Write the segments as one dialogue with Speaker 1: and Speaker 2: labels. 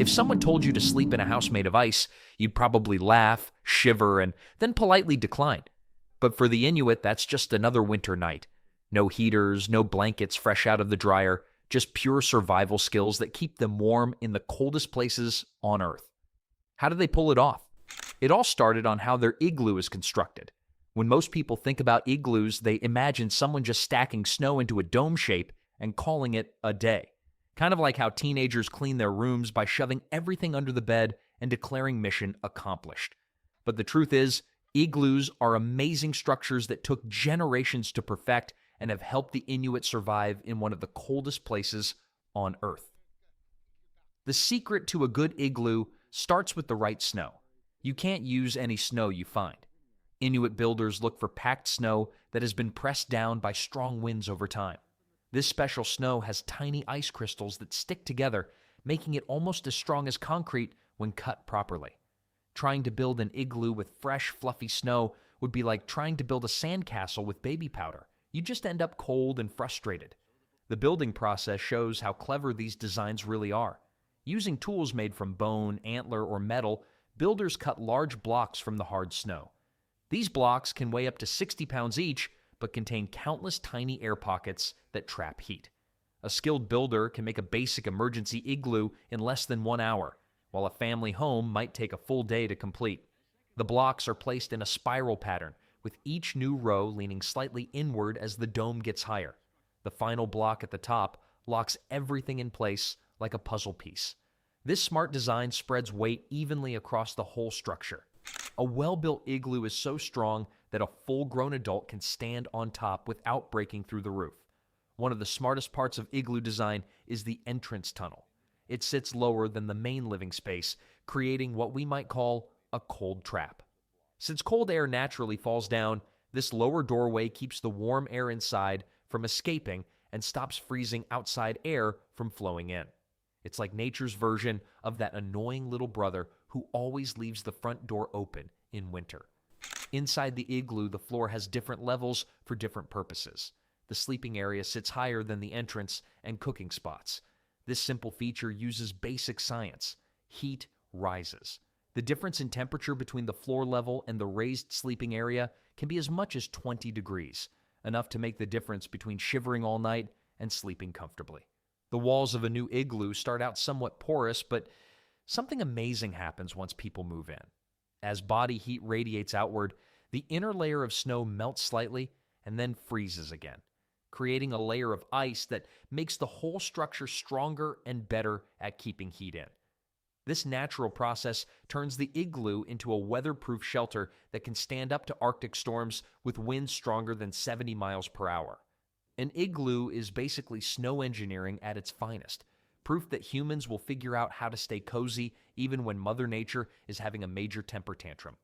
Speaker 1: If someone told you to sleep in a house made of ice, you'd probably laugh, shiver, and then politely decline. But for the Inuit, that's just another winter night. No heaters, no blankets fresh out of the dryer, just pure survival skills that keep them warm in the coldest places on Earth. How do they pull it off? It all started on how their igloo is constructed. When most people think about igloos, they imagine someone just stacking snow into a dome shape and calling it a day. Kind of like how teenagers clean their rooms by shoving everything under the bed and declaring mission accomplished. But the truth is, igloos are amazing structures that took generations to perfect and have helped the Inuit survive in one of the coldest places on Earth. The secret to a good igloo starts with the right snow. You can't use any snow you find. Inuit builders look for packed snow that has been pressed down by strong winds over time. This special snow has tiny ice crystals that stick together, making it almost as strong as concrete when cut properly. Trying to build an igloo with fresh, fluffy snow would be like trying to build a sandcastle with baby powder. You just end up cold and frustrated. The building process shows how clever these designs really are. Using tools made from bone, antler, or metal, builders cut large blocks from the hard snow. These blocks can weigh up to 60 pounds each, but contain countless tiny air pockets that trap heat. A skilled builder can make a basic emergency igloo in less than 1 hour, while a family home might take a full day to complete. The blocks are placed in a spiral pattern, with each new row leaning slightly inward as the dome gets higher. The final block at the top locks everything in place like a puzzle piece. This smart design spreads weight evenly across the whole structure. A well-built igloo is so strong that a full-grown adult can stand on top without breaking through the roof. One of the smartest parts of igloo design is the entrance tunnel. It sits lower than the main living space, creating what we might call a cold trap. Since cold air naturally falls down, this lower doorway keeps the warm air inside from escaping and stops freezing outside air from flowing in. It's like nature's version of that annoying little brother who always leaves the front door open in winter. Inside the igloo, the floor has different levels for different purposes. The sleeping area sits higher than the entrance and cooking spots. This simple feature uses basic science. Heat rises. The difference in temperature between the floor level and the raised sleeping area can be as much as 20 degrees, enough to make the difference between shivering all night and sleeping comfortably. The walls of a new igloo start out somewhat porous, but something amazing happens once people move in. As body heat radiates outward, the inner layer of snow melts slightly and then freezes again, creating a layer of ice that makes the whole structure stronger and better at keeping heat in. This natural process turns the igloo into a weatherproof shelter that can stand up to Arctic storms with winds stronger than 70 miles per hour. An igloo is basically snow engineering at its finest, proof that humans will figure out how to stay cozy even when Mother Nature is having a major temper tantrum.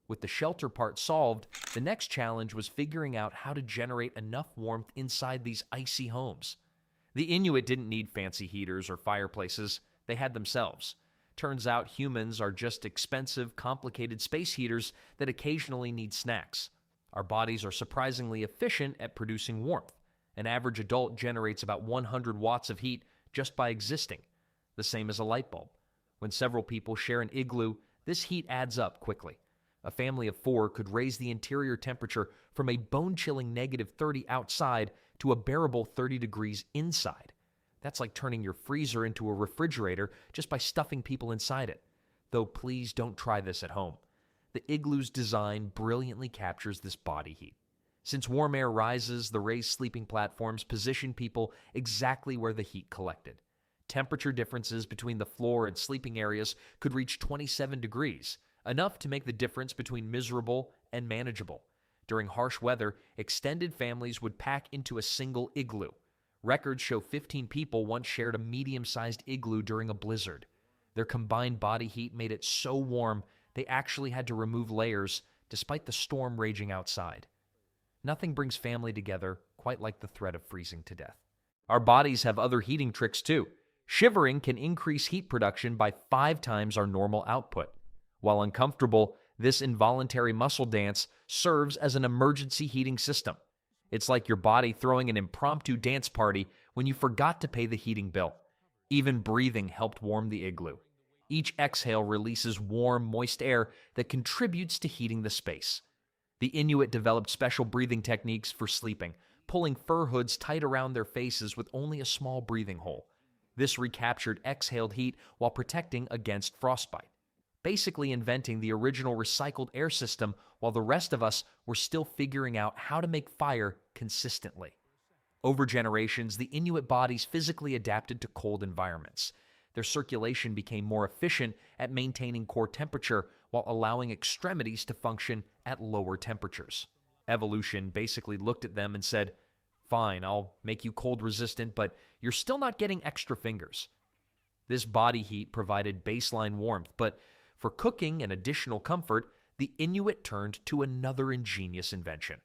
Speaker 1: With the shelter part solved, the next challenge was figuring out how to generate enough warmth inside these icy homes. The Inuit didn't need fancy heaters or fireplaces, they had themselves. Turns out humans are just expensive, complicated space heaters that occasionally need snacks. Our bodies are surprisingly efficient at producing warmth. An average adult generates about 100 watts of heat just by existing, the same as a light bulb. When several people share an igloo, this heat adds up quickly. A family of 4 could raise the interior temperature from a bone-chilling -30 outside to a bearable 30 degrees inside. That's like turning your freezer into a refrigerator just by stuffing people inside it. Though please don't try this at home. The igloo's design brilliantly captures this body heat. Since warm air rises, the raised sleeping platforms position people exactly where the heat collected. Temperature differences between the floor and sleeping areas could reach 27 degrees, enough to make the difference between miserable and manageable. During harsh weather, extended families would pack into a single igloo. Records show 15 people once shared a medium-sized igloo during a blizzard. Their combined body heat made it so warm they actually had to remove layers despite the storm raging outside. Nothing brings family together quite like the threat of freezing to death. Our bodies have other heating tricks too. Shivering can increase heat production by 5 times our normal output. While uncomfortable, this involuntary muscle dance serves as an emergency heating system. It's like your body throwing an impromptu dance party when you forgot to pay the heating bill. Even breathing helped warm the igloo. Each exhale releases warm, moist air that contributes to heating the space. The Inuit developed special breathing techniques for sleeping, pulling fur hoods tight around their faces with only a small breathing hole. This recaptured exhaled heat while protecting against frostbite, basically inventing the original recycled air system while the rest of us were still figuring out how to make fire consistently. Over generations, the Inuit bodies physically adapted to cold environments. Their circulation became more efficient at maintaining core temperature while allowing extremities to function at lower temperatures. Evolution basically looked at them and said, "Fine, I'll make you cold resistant, but you're still not getting extra fingers." This body heat provided baseline warmth, but for cooking and additional comfort, the Inuit turned to another ingenious invention: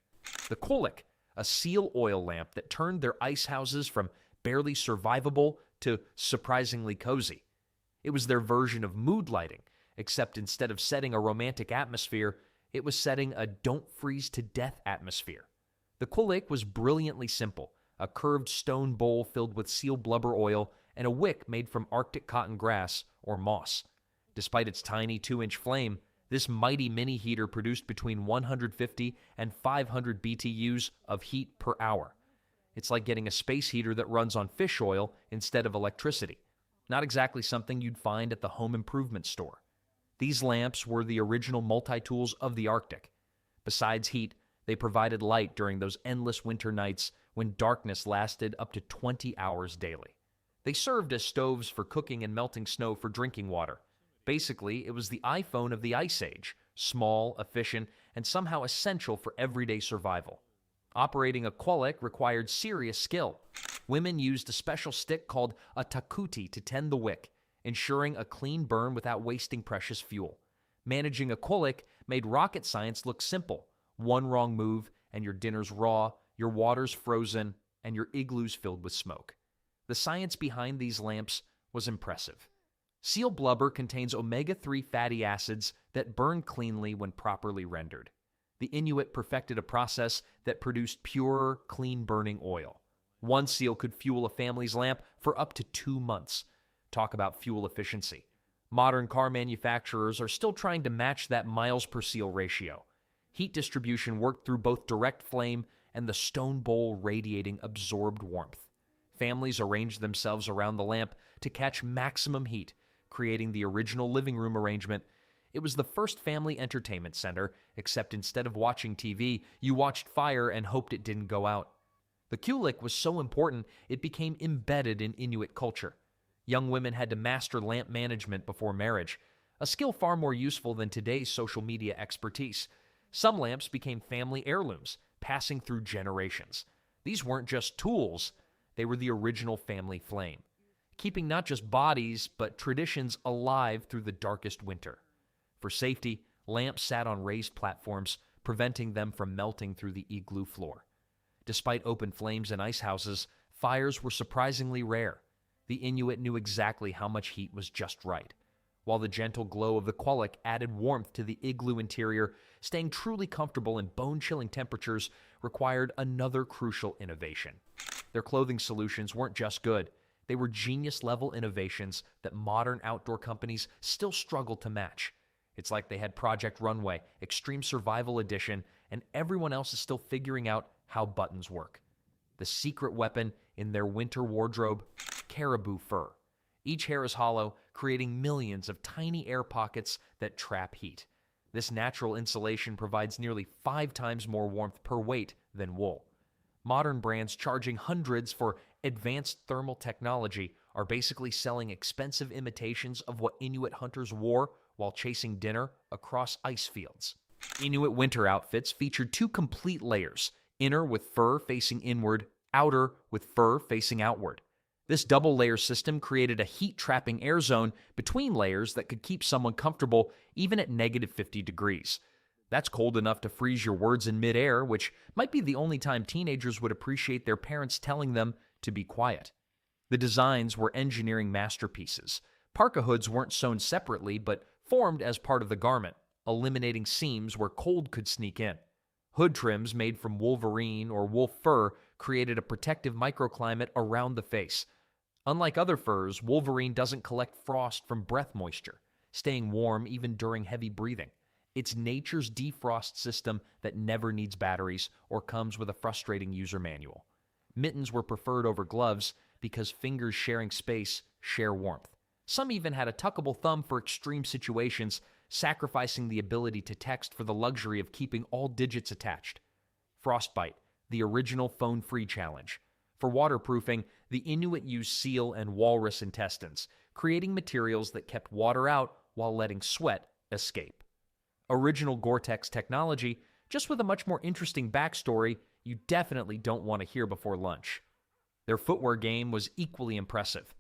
Speaker 1: the qulliq, a seal oil lamp that turned their ice houses from barely survivable to surprisingly cozy. It was their version of mood lighting, except instead of setting a romantic atmosphere, it was setting a don't freeze to death atmosphere. The qulliq was brilliantly simple: a curved stone bowl filled with seal blubber oil and a wick made from Arctic cotton grass or moss. Despite its tiny 2-inch flame, this mighty mini heater produced between 150 and 500 BTUs of heat per hour. It's like getting a space heater that runs on fish oil instead of electricity. Not exactly something you'd find at the home improvement store. These lamps were the original multi-tools of the Arctic. Besides heat, they provided light during those endless winter nights when darkness lasted up to 20 hours daily. They served as stoves for cooking and melting snow for drinking water. Basically, it was the iPhone of the Ice Age: small, efficient, and somehow essential for everyday survival. Operating a qulliq required serious skill. Women used a special stick called a takuti to tend the wick, ensuring a clean burn without wasting precious fuel. Managing a qulliq made rocket science look simple: one wrong move, and your dinner's raw, your water's frozen, and your igloo's filled with smoke. The science behind these lamps was impressive. Seal blubber contains omega-3 fatty acids that burn cleanly when properly rendered. The Inuit perfected a process that produced pure, clean-burning oil. One seal could fuel a family's lamp for up to 2 months. Talk about fuel efficiency. Modern car manufacturers are still trying to match that miles per seal ratio. Heat distribution worked through both direct flame and the stone bowl radiating absorbed warmth. Families arranged themselves around the lamp to catch maximum heat, creating the original living room arrangement. It was the first family entertainment center, except instead of watching TV, you watched fire and hoped it didn't go out. The qulliq was so important, it became embedded in Inuit culture. Young women had to master lamp management before marriage, a skill far more useful than today's social media expertise. Some lamps became family heirlooms, passing through generations. These weren't just tools, they were the original family flame, keeping not just bodies, but traditions alive through the darkest winter. For safety, lamps sat on raised platforms, preventing them from melting through the igloo floor. Despite open flames in ice houses, fires were surprisingly rare. The Inuit knew exactly how much heat was just right. While the gentle glow of the qulliq added warmth to the igloo interior, staying truly comfortable in bone-chilling temperatures required another crucial innovation. Their clothing solutions weren't just good. They were genius-level innovations that modern outdoor companies still struggle to match. It's like they had Project Runway, Extreme Survival Edition, and everyone else is still figuring out how buttons work. The secret weapon in their winter wardrobe: caribou fur. Each hair is hollow, creating millions of tiny air pockets that trap heat. This natural insulation provides nearly 5 times more warmth per weight than wool. Modern brands charging hundreds for advanced thermal technology are basically selling expensive imitations of what Inuit hunters wore while chasing dinner across ice fields. Inuit winter outfits featured 2 complete layers: inner with fur facing inward, outer with fur facing outward. This double-layer system created a heat-trapping air zone between layers that could keep someone comfortable even at negative 50 degrees. That's cold enough to freeze your words in midair, which might be the only time teenagers would appreciate their parents telling them to be quiet. The designs were engineering masterpieces. Parka hoods weren't sewn separately, but formed as part of the garment, eliminating seams where cold could sneak in. Hood trims made from wolverine or wolf fur created a protective microclimate around the face. Unlike other furs, wolverine doesn't collect frost from breath moisture. staying warm even during heavy breathing. It's nature's defrost system that never needs batteries or comes with a frustrating user manual. Mittens were preferred over gloves because fingers sharing space share warmth. Some even had a tuckable thumb for extreme situations, sacrificing the ability to text for the luxury of keeping all digits attached. Frostbite, the original phone-free challenge. For waterproofing, the Inuit used seal and walrus intestines, creating materials that kept water out while letting sweat escape. Original Gore-Tex technology, just with a much more interesting backstory you definitely don't want to hear before lunch. Their footwear game was equally impressive.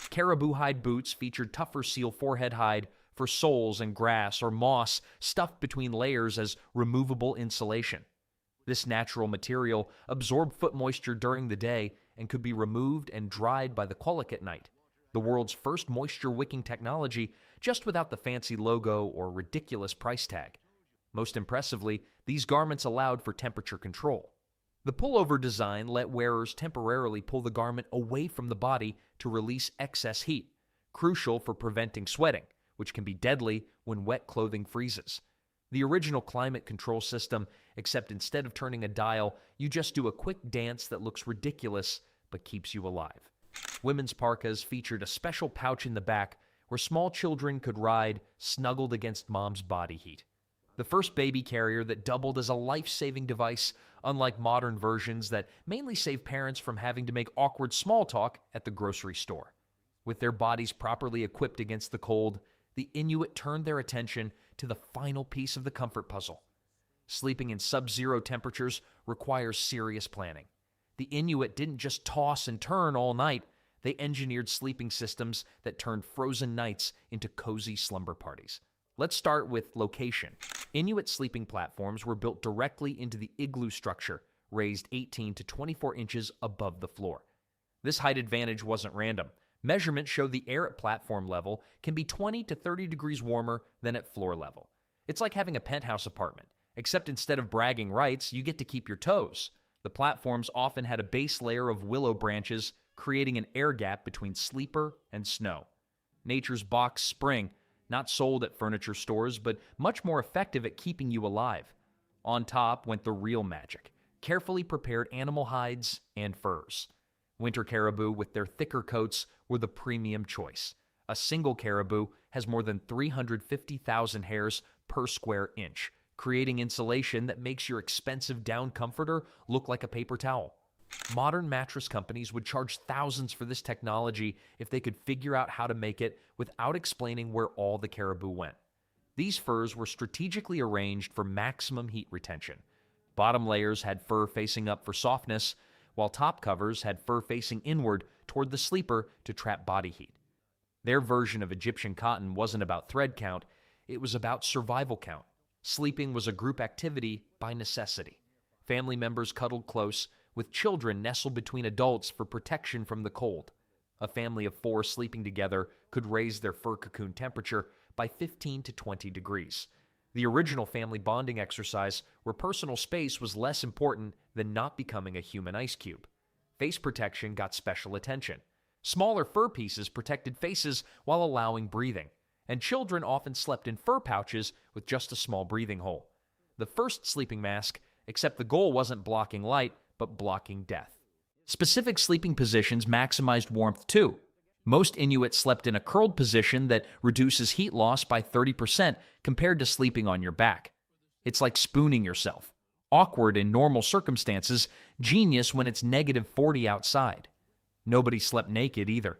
Speaker 1: Caribou hide boots featured tougher seal forehead hide for soles and grass or moss stuffed between layers as removable insulation. This natural material absorbed foot moisture during the day and could be removed and dried by the qulliq at night, the world's first moisture-wicking technology, just without the fancy logo or ridiculous price tag. Most impressively, these garments allowed for temperature control. The pullover design let wearers temporarily pull the garment away from the body to release excess heat, crucial for preventing sweating, which can be deadly when wet clothing freezes. The original climate control system, except instead of turning a dial, you just do a quick dance that looks ridiculous but keeps you alive. Women's parkas featured a special pouch in the back where small children could ride snuggled against mom's body heat. The first baby carrier that doubled as a life-saving device, unlike modern versions that mainly save parents from having to make awkward small talk at the grocery store. With their bodies properly equipped against the cold, the Inuit turned their attention to the final piece of the comfort puzzle. Sleeping in sub-zero temperatures requires serious planning. The Inuit didn't just toss and turn all night, they engineered sleeping systems that turned frozen nights into cozy slumber parties. Let's start with location. Inuit sleeping platforms were built directly into the igloo structure, raised 18 to 24 inches above the floor. This height advantage wasn't random. Measurements show the air at platform level can be 20 to 30 degrees warmer than at floor level. It's like having a penthouse apartment, except instead of bragging rights, you get to keep your toes. The platforms often had a base layer of willow branches, creating an air gap between sleeper and snow. Nature's box spring, not sold at furniture stores, but much more effective at keeping you alive. On top went the real magic, carefully prepared animal hides and furs. Winter caribou with their thicker coats were the premium choice. A single caribou has more than 350,000 hairs per square inch, creating insulation that makes your expensive down comforter look like a paper towel. Modern mattress companies would charge thousands for this technology if they could figure out how to make it without explaining where all the caribou went. These furs were strategically arranged for maximum heat retention. Bottom layers had fur facing up for softness, while top covers had fur facing inward toward the sleeper to trap body heat. Their version of Egyptian cotton wasn't about thread count, it was about survival count. Sleeping was a group activity by necessity. Family members cuddled close, with children nestled between adults for protection from the cold. A family of 4 sleeping together could raise their fur cocoon temperature by 15 to 20 degrees. The original family bonding exercise where personal space was less important than not becoming a human ice cube. Face protection got special attention. Smaller fur pieces protected faces while allowing breathing, and children often slept in fur pouches with just a small breathing hole. The first sleeping mask, except the goal wasn't blocking light, but blocking death. Specific sleeping positions maximized warmth too. Most Inuits slept in a curled position that reduces heat loss by 30% compared to sleeping on your back. It's like spooning yourself. Awkward in normal circumstances, genius when it's -40 outside. Nobody slept naked either.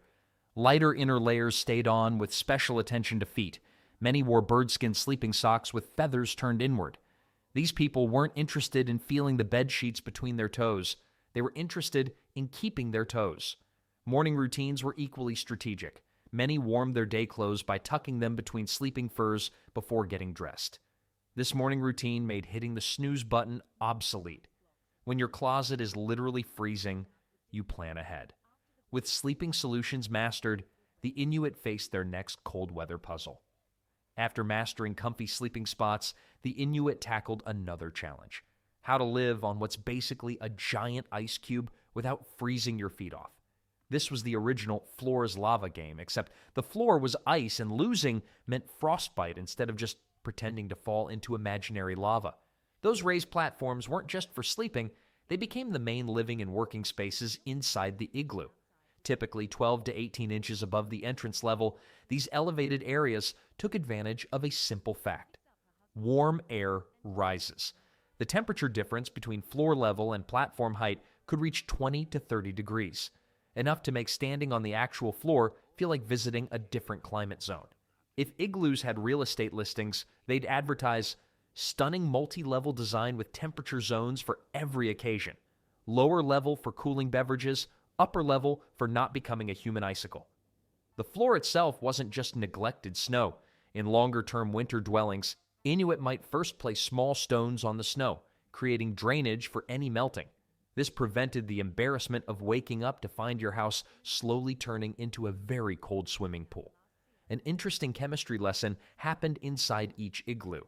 Speaker 1: Lighter inner layers stayed on with special attention to feet. Many wore birdskin sleeping socks with feathers turned inward. These people weren't interested in feeling the bed sheets between their toes. They were interested in keeping their toes. Morning routines were equally strategic. Many warmed their day clothes by tucking them between sleeping furs before getting dressed. This morning routine made hitting the snooze button obsolete. When your closet is literally freezing, you plan ahead. With sleeping solutions mastered, the Inuit faced their next cold weather puzzle. After mastering comfy sleeping spots, the Inuit tackled another challenge: how to live on what's basically a giant ice cube without freezing your feet off. This was the original floor's lava game, except the floor was ice and losing meant frostbite instead of just pretending to fall into imaginary lava. Those raised platforms weren't just for sleeping, they became the main living and working spaces inside the igloo. Typically 12 to 18 inches above the entrance level, these elevated areas took advantage of a simple fact. Warm air rises. The temperature difference between floor level and platform height could reach 20 to 30 degrees, enough to make standing on the actual floor feel like visiting a different climate zone. If igloos had real estate listings, they'd advertise stunning multi-level design with temperature zones for every occasion. Lower level for cooling beverages, upper level for not becoming a human icicle. The floor itself wasn't just neglected snow. In longer-term winter dwellings, Inuit might first place small stones on the snow, creating drainage for any melting. This prevented the embarrassment of waking up to find your house slowly turning into a very cold swimming pool. An interesting chemistry lesson happened inside each igloo.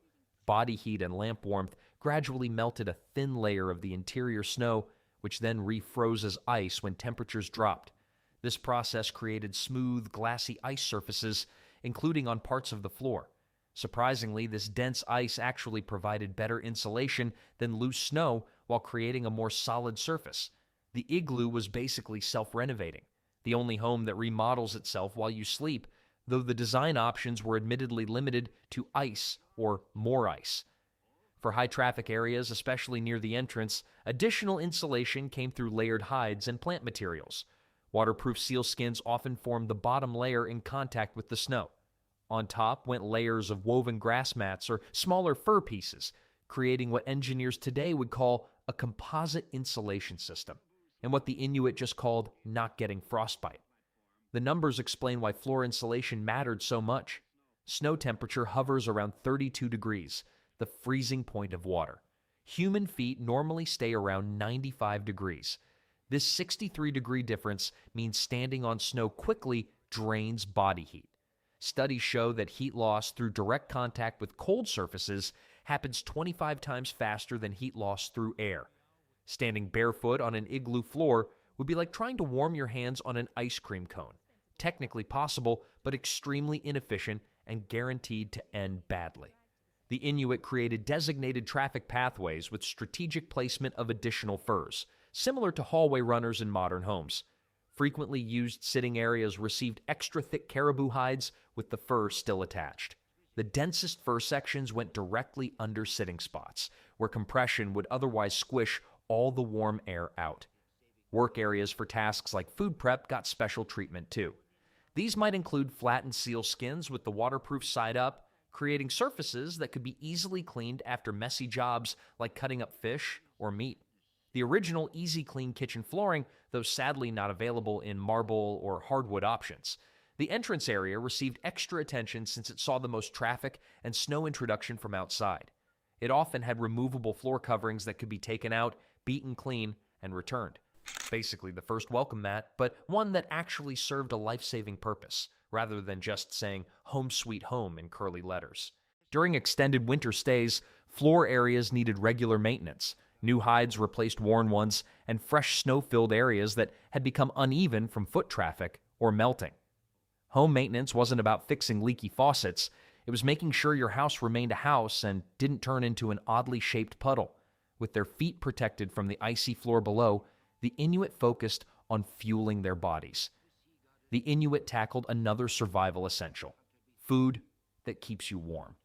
Speaker 1: Body heat and lamp warmth gradually melted a thin layer of the interior snow, which then refroze as ice when temperatures dropped. This process created smooth, glassy ice surfaces, including on parts of the floor. Surprisingly, this dense ice actually provided better insulation than loose snow while creating a more solid surface. The igloo was basically self-renovating, the only home that remodels itself while you sleep, though the design options were admittedly limited to ice or more ice. For high-traffic areas, especially near the entrance, additional insulation came through layered hides and plant materials. Waterproof sealskins often formed the bottom layer in contact with the snow. On top went layers of woven grass mats or smaller fur pieces, creating what engineers today would call a composite insulation system, and what the Inuit just called not getting frostbite. The numbers explain why floor insulation mattered so much. Snow temperature hovers around 32 degrees, the freezing point of water. Human feet normally stay around 95 degrees. This 63-degree difference means standing on snow quickly drains body heat. Studies show that heat loss through direct contact with cold surfaces happens 25 times faster than heat loss through air. Standing barefoot on an igloo floor would be like trying to warm your hands on an ice cream cone. Technically possible, but extremely inefficient and guaranteed to end badly. The Inuit created designated traffic pathways with strategic placement of additional furs, similar to hallway runners in modern homes. Frequently used sitting areas received extra thick caribou hides with the fur still attached. The densest fur sections went directly under sitting spots, where compression would otherwise squish all the warm air out. Work areas for tasks like food prep got special treatment too. These might include flattened seal skins with the waterproof side up, creating surfaces that could be easily cleaned after messy jobs like cutting up fish or meat. The original Easy Clean kitchen flooring, though sadly not available in marble or hardwood options. The entrance area received extra attention since it saw the most traffic and snow introduction from outside. It often had removable floor coverings that could be taken out, beaten clean, and returned. Basically the first welcome mat, but one that actually served a life-saving purpose, rather than just saying "home sweet home" in curly letters. During extended winter stays, floor areas needed regular maintenance. New hides replaced worn ones, and fresh snow-filled areas that had become uneven from foot traffic or melting. Home maintenance wasn't about fixing leaky faucets. It was making sure your house remained a house and didn't turn into an oddly shaped puddle. With their feet protected from the icy floor below, the Inuit focused on fueling their bodies. The Inuit tackled another survival essential: food that keeps you warm.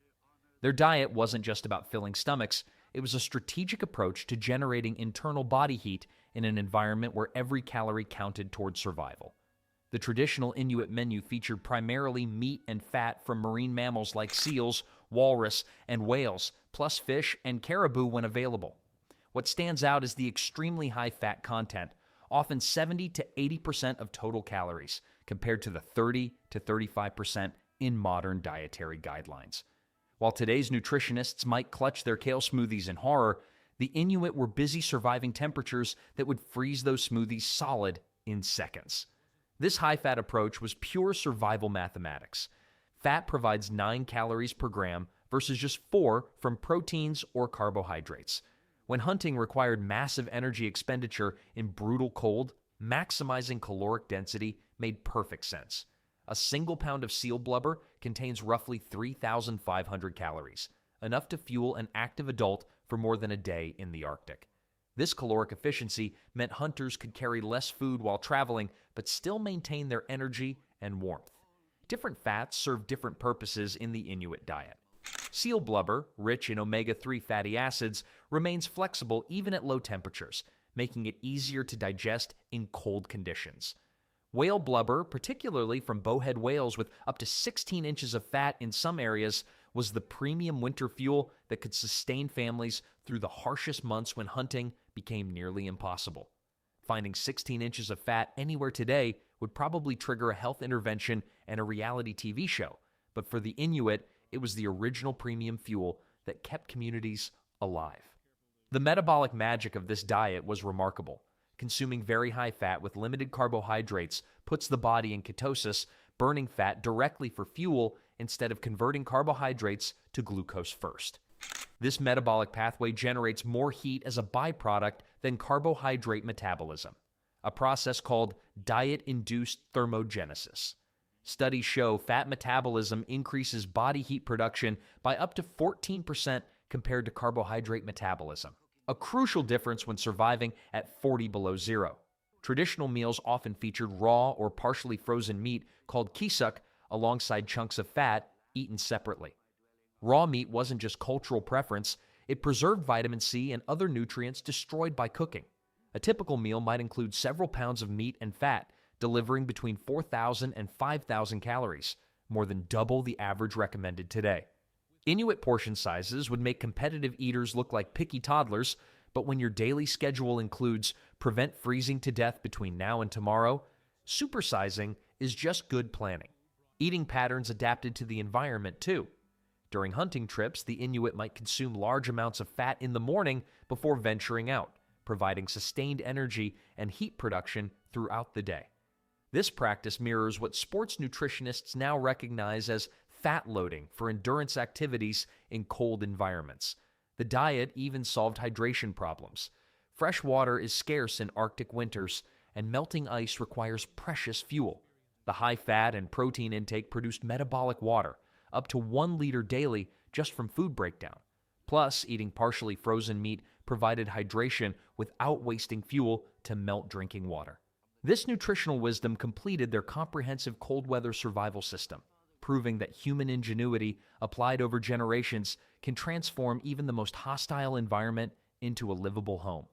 Speaker 1: Their diet wasn't just about filling stomachs. It was a strategic approach to generating internal body heat in an environment where every calorie counted toward survival. The traditional Inuit menu featured primarily meat and fat from marine mammals like seals, walrus, and whales, plus fish and caribou when available. What stands out is the extremely high fat content, often 70 to 80% of total calories, compared to the 30 to 35% in modern dietary guidelines. While today's nutritionists might clutch their kale smoothies in horror, the Inuit were busy surviving temperatures that would freeze those smoothies solid in seconds. This high-fat approach was pure survival mathematics. Fat provides 9 calories per gram versus just 4 from proteins or carbohydrates. When hunting required massive energy expenditure in brutal cold, maximizing caloric density made perfect sense. A single pound of seal blubber contains roughly 3,500 calories, enough to fuel an active adult for more than a day in the Arctic. This caloric efficiency meant hunters could carry less food while traveling, but still maintain their energy and warmth. Different fats serve different purposes in the Inuit diet. Seal blubber, rich in omega-3 fatty acids, remains flexible even at low temperatures, making it easier to digest in cold conditions. Whale blubber, particularly from bowhead whales with up to 16 inches of fat in some areas, was the premium winter fuel that could sustain families through the harshest months when hunting became nearly impossible. Finding 16 inches of fat anywhere today would probably trigger a health intervention and a reality TV show, but for the Inuit, it was the original premium fuel that kept communities alive. The metabolic magic of this diet was remarkable. Consuming very high fat with limited carbohydrates puts the body in ketosis, burning fat directly for fuel instead of converting carbohydrates to glucose first. This metabolic pathway generates more heat as a byproduct than carbohydrate metabolism, a process called diet-induced thermogenesis. Studies show fat metabolism increases body heat production by up to 14% compared to carbohydrate metabolism, a crucial difference when surviving at 40 below zero. Traditional meals often featured raw or partially frozen meat called qulliq alongside chunks of fat eaten separately. Raw meat wasn't just cultural preference, it preserved vitamin C and other nutrients destroyed by cooking. A typical meal might include several pounds of meat and fat, delivering between 4,000 and 5,000 calories, more than double the average recommended today. Inuit portion sizes would make competitive eaters look like picky toddlers, but when your daily schedule includes prevent freezing to death between now and tomorrow, supersizing is just good planning. Eating patterns adapted to the environment, too. During hunting trips, the Inuit might consume large amounts of fat in the morning before venturing out, providing sustained energy and heat production throughout the day. This practice mirrors what sports nutritionists now recognize as fat loading for endurance activities in cold environments. The diet even solved hydration problems. Fresh water is scarce in Arctic winters, and melting ice requires precious fuel. The high fat and protein intake produced metabolic water, up to 1 liter daily just from food breakdown. Plus, eating partially frozen meat provided hydration without wasting fuel to melt drinking water. This nutritional wisdom completed their comprehensive cold weather survival system, proving that human ingenuity applied over generations can transform even the most hostile environment into a livable home.